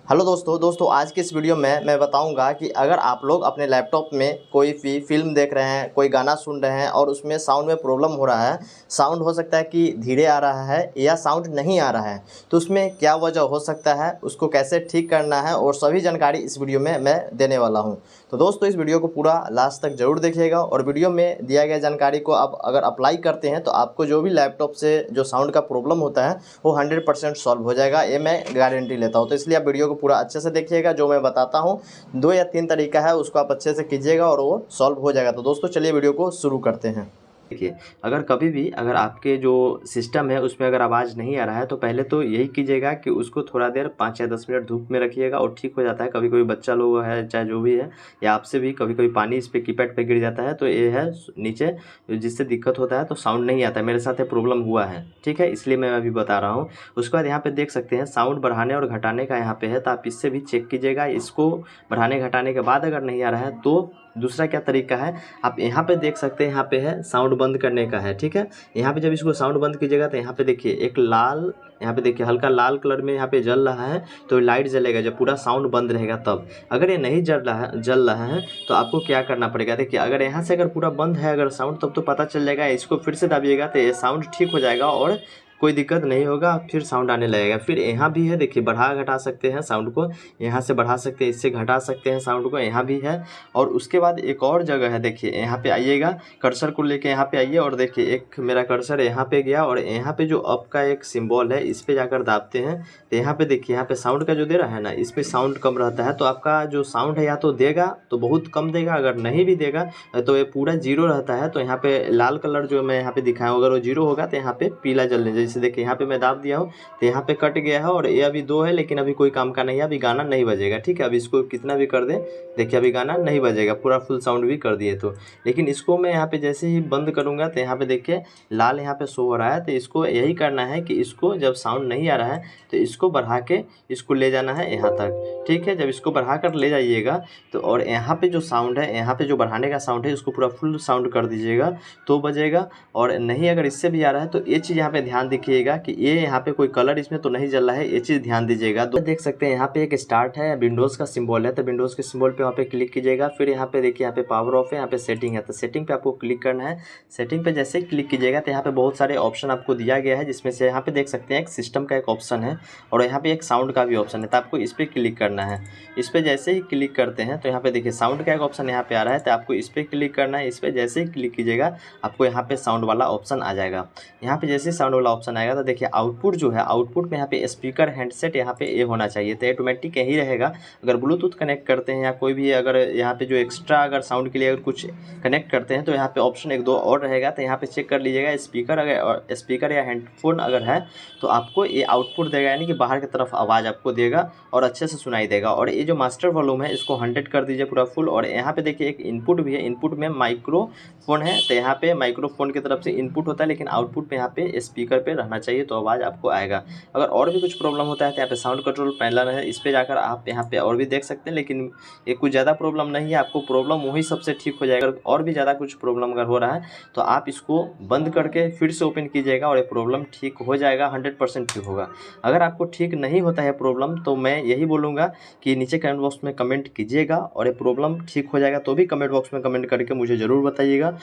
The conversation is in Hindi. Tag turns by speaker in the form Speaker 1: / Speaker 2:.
Speaker 1: हेलो दोस्तों आज की इस वीडियो में मैं बताऊंगा कि अगर आप लोग अपने लैपटॉप में कोई भी फिल्म देख रहे हैं, कोई गाना सुन रहे हैं और उसमें साउंड में प्रॉब्लम हो रहा है, साउंड हो सकता है कि धीरे आ रहा है या साउंड नहीं आ रहा है, तो उसमें क्या वजह हो सकता है, उसको कैसे ठीक करना है और सभी जानकारी इस वीडियो में मैं देने वाला हूं। तो दोस्तों इस वीडियो को पूरा लास्ट तक ज़रूर देखिएगा और वीडियो में दिया गया जानकारी को आप अगर अप्लाई करते हैं तो आपको जो भी लैपटॉप से जो साउंड का प्रॉब्लम होता है वो 100% सॉल्व हो जाएगा, ये मैं गारंटी लेता हूँ। तो इसलिए आप वीडियो को पूरा अच्छे से देखिएगा। जो मैं बताता हूँ 2 या 3 तरीका है, उसको आप अच्छे से कीजिएगा और वो सॉल्व हो जाएगा। तो दोस्तों चलिए वीडियो को शुरू करते हैं। देखिए, अगर कभी भी अगर आपके जो सिस्टम है उसमें अगर आवाज़ नहीं आ रहा है तो पहले तो यही कीजिएगा कि उसको थोड़ा देर 5 या 10 मिनट धूप में रखिएगा और ठीक हो जाता है। कभी कभी बच्चा लोग है चाहे जो भी है या आपसे भी कभी कभी पानी इस पर कीपैड पे गिर जाता है तो ये है नीचे, जिससे दिक्कत होता है तो साउंड नहीं आता है। मेरे साथ ये प्रॉब्लम हुआ है, ठीक है, इसलिए मैं अभी बता रहा हूँ। उसके बाद यहाँ पे देख सकते हैं साउंड बढ़ाने और घटाने का यहाँ पे है, तो आप इससे भी चेक कीजिएगा। इसको बढ़ाने घटाने के बाद अगर नहीं आ रहा है तो दूसरा क्या तरीका है, आप यहाँ पे देख सकते हैं, यहाँ पे है साउंड बंद करने का है, ठीक है। यहाँ पे जब इसको साउंड बंद कीजिएगा तो यहाँ पे देखिए एक लाल, यहाँ पे देखिए हल्का लाल कलर में यहाँ पे जल रहा है तो लाइट जलेगा जब पूरा साउंड बंद रहेगा तब। अगर ये नहीं जल रहा है तो आपको क्या करना पड़ेगा, देखिए अगर यहाँ से अगर पूरा बंद है अगर साउंड, तब तो पता चल जाएगा। इसको फिर से दबिएगा तो ये साउंड ठीक हो जाएगा और कोई दिक्कत नहीं होगा, फिर साउंड आने लगेगा। फिर यहाँ भी है, देखिए बढ़ा घटा सकते हैं साउंड को, यहाँ से बढ़ा सकते हैं, इससे घटा सकते हैं साउंड को, यहाँ भी है। और उसके बाद एक और जगह है, देखिए यहाँ पे आइएगा, कर्सर को लेके यहाँ पे आइए और देखिए एक मेरा कर्सर यहाँ पे गया और यहाँ पे जो अप का एक सिंबल है इस पे जाकर दाबते हैं तो यहाँ पे देखिए यहाँ पे साउंड का जो दे रहा है ना, इस पे साउंड कम रहता है। तो आपका जो साउंड है या तो देगा तो बहुत कम देगा, अगर नहीं भी देगा तो ये पूरा जीरो रहता है। तो यहाँ पे लाल कलर जो मैं यहाँ पे दिखाया हूँ, अगर वो जीरो होगा तो यहाँ पे पीला जलने, जैसे देखिए यहाँ पे मैं दाब दिया हूँ तो यहाँ पे कट गया है और ये अभी 2 है लेकिन अभी कोई काम का नहीं है, अभी गाना नहीं बजेगा, ठीक है। अभी इसको कितना भी कर दें, देखिए अभी गाना नहीं बजेगा, पूरा फुल साउंड भी कर दिए तो। लेकिन इसको मैं यहाँ पे जैसे ही बंद करूँगा तो यहाँ पे देखिए लाल यहाँ पे शो हो रहा है। तो इसको यही करना है कि इसको जब साउंड नहीं आ रहा है तो इसको बढ़ा के इसको ले जाना है यहाँ तक, ठीक है। जब इसको बढ़ा कर ले जाइएगा तो और यहाँ पे जो साउंड है, यहाँ पे जो बढ़ाने का साउंड है, इसको पूरा फुल साउंड कर दीजिएगा तो बजेगा। और नहीं अगर इससे भी आ रहा है तो ये चीज़ यहाँ पे ध्यान दिखिएगा कि ये यहाँ पे कोई कलर इसमें तो नहीं जल रहा है, ये चीज़ ध्यान दीजिएगा। तो देख सकते हैं यहाँ पे एक स्टार्ट है, विंडोज़ का सिंबल है, तो विंडोज़ के सिंबल पे वहाँ पे क्लिक कीजिएगा। फिर यहाँ पे देखिए यहाँ पे पावर ऑफ है, यहाँ पे सेटिंग है, तो सेटिंग पे आपको क्लिक करना है। सेटिंग पे जैसे ही क्लिक कीजिएगा तो यहाँ पे बहुत सारे ऑप्शन आपको दिया गया है, जिसमें से यहाँ पे देख सकते हैं एक सिस्टम का एक ऑप्शन है और यहाँ पे एक साउंड का भी ऑप्शन है। तो आपको इस पर क्लिक करना है। इस पर जैसे ही क्लिक करते हैं तो यहाँ पे देखिए साउंड का एक ऑप्शन यहाँ पे आ रहा है, तो आपको इस पर क्लिक करना है। इस पर जैसे ही क्लिक कीजिएगा आपको यहाँ पे साउंड वाला ऑप्शन आ जाएगा। यहाँ पे जैसे साउंड वाला ऑप्शन आएगा तो देखिए आउटपुट जो है, आउटपुट में यहाँ पे स्पीकर हैंडसेट यहाँ पे ये होना चाहिए, तो ऑटोमेटिक यही रहेगा। अगर ब्लूटूथ कनेक्ट करते हैं या कोई भी अगर यहाँ पे जो एक्स्ट्रा अगर साउंड के लिए अगर कुछ कनेक्ट करते हैं तो यहाँ पे ऑप्शन 1-2 और रहेगा, तो यहाँ पे चेक कर लीजिएगा। स्पीकर अगर स्पीकर या हेडफोन अगर है तो आपको ये आउटपुट देगा, यानी कि बाहर की तरफ आवाज़ आपको देगा और अच्छे से सुनाई देगा। और ये जो मास्टर वॉल्यूम है इसको 100 कर दीजिए पूरा फुल। और यहाँ पे देखिए एक इनपुट भी है, इनपुट में माइक्रोफोन है, तो यहाँ पे माइक्रोफोन की तरफ से इनपुट होता है, लेकिन आउटपुट पे यहाँ पे स्पीकर पे रहना चाहिए तो आवाज़ आपको आएगा। अगर और भी कुछ प्रॉब्लम होता है तो यहाँ पे साउंड कंट्रोल पैनल है, इस पे जाकर आप यहाँ पे और भी देख सकते हैं। लेकिन ये कुछ ज़्यादा प्रॉब्लम नहीं है, आपको प्रॉब्लम वही सबसे ठीक हो जाएगा। और भी ज़्यादा कुछ प्रॉब्लम अगर हो रहा है तो आप इसको बंद करके फिर से ओपन कीजिएगा और ये प्रॉब्लम ठीक हो जाएगा, 100% ठीक होगा। अगर आपको ठीक नहीं होता है प्रॉब्लम तो मैं यही बोलूँगा कि नीचे कमेंट बॉक्स में कमेंट कीजिएगा और ये प्रॉब्लम ठीक हो जाएगा तो भी कमेंट बॉक्स में कमेंट करके मुझे ज़रूर बताइएगा।